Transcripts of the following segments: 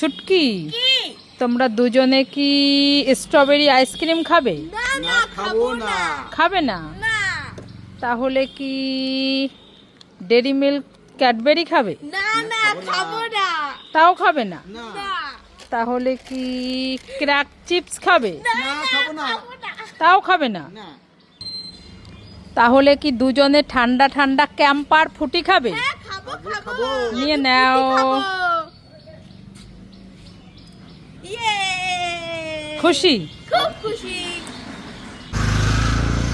ছুটকি তোমরা দুজনে কি স্ট্রবেরি আইসক্রিম খাবে? না খাবো না। খাবে না? তাহলে কি ডেরি মিল্ক ক্যাডবেরি খাবে? না খাবো না। তাও খাবে না? না তাহলে কি ক্র্যাক চিপস খাবে? খাবো না। তাও খাবে না? তাহলে কি দুজনে ঠান্ডা ঠান্ডা ক্যাম্পার ফুটি খাবে? খাবো। নিয়ে নাও। খুশি? খুব খুশি।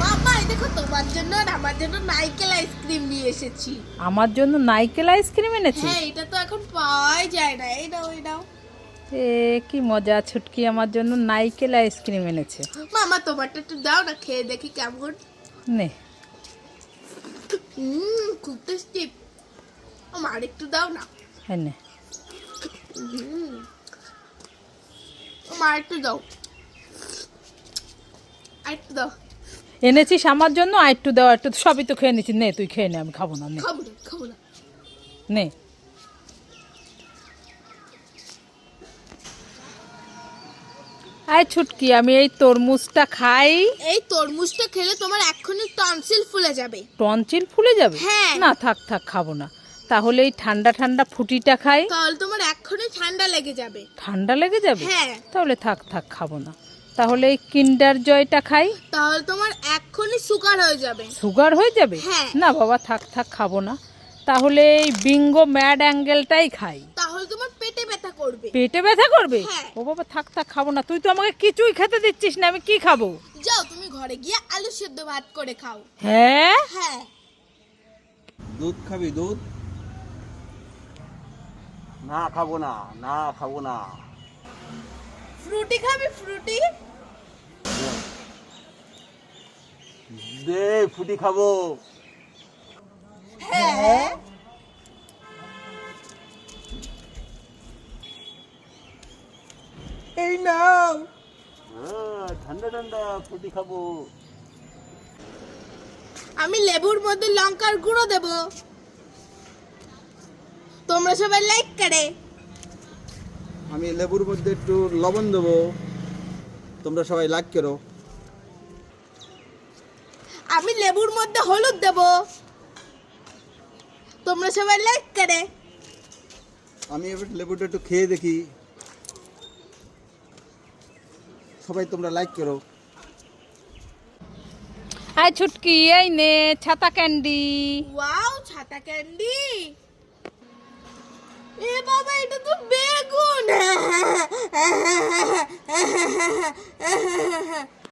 বাবা এই দেখো তোমার জন্য আর আমার জন্য নারকেল আইসক্রিম নিয়ে এসেছি। আমার জন্য নারকেল আইসক্রিম এনেছি? হ্যাঁ এটা তো এখন পাওয়াই যায় না। এই নাও। এ কি মজা, ছুটকি আমার জন্য নারকেল আইসক্রিম এনেছে। মামা তোমারটা একটু দাও না, খেয়ে দেখি কেমন। নে। খুব টেস্টি। আমার একটু দাও না। হ্যাঁ নে। আমার একটু দাও। আরেকটু দাও। এনেছিস আমার জন্য, আর একটু দেওয়া, একটু সবই তো খেয়ে নিচ্ছি। নে তুই খেয়ে নে, আমি খাবো না। নে খাবো না। নে। আয় ছুটকি, আমি এই তরমুজটা খাই। এই তরমুজটা খেলে তোমার এক্ষুনি টনসিল ফুলে যাবে। টনসিল ফুলে যাবে? হ্যাঁ। না থাক খাবো না। তাহলে এই ঠান্ডা ঠান্ডা ফুটিটা খাই। তাহলে তোমার এক্ষুনি ঠান্ডা লেগে যাবে। ঠান্ডা লেগে যাবে? হ্যাঁ। তাহলে থাক খাবো না। তাহলে এই কিন্ডার জয়টা খাই। তাহলে তোমার এক্ষুনি সুগার হয়ে যাবে। সুগার হয়ে যাবে? হ্যাঁ। না বাবা থাক খাবো না। তাহলে এই বিঙ্গো ম্যাড অ্যাঙ্গেলটাই খাই। তাহলে তোমার পেটে ব্যথা করবে। পেটে ব্যথা করবে? হ্যাঁ। ও বাবা থাক খাবো না। তুই তো আমাকে কিছুই খেতে দিচ্ছিস না, আমি কি খাবো? যাও তুমি ঘরে গিয়ে আলু সেদ্ধ ভাত করে খাও। হ্যাঁ। দুধ খাবি? দুধ? না খাবো না। ফ্রুটি খাবি? ফ্রুটি? দে ফুটি খাবো। হ্যাঁ। এই নাও। ঠান্ডা ঠান্ডা ফুটি খাবো। আমি লেবুর মধ্যে লঙ্কার গুঁড়ো দেব। তোমরা সবাই লাইক করে। আমি লেবুর মধ্যে একটু লবণ দেবো, তোমরা সবাই লাইক করো। আমি লেবুর মধ্যে হলুদ দেব। তোমরা সবাই লাইক করে। আমি এবার লেবুটা একটু খেয়ে দেখি, সবাই তোমরা লাইক করো। আয় ছুটকি, এই নে ছাতা ক্যান্ডি। ওয়াও ছাতা ক্যান্ডি। এ বাবা এটা তো বেগুন।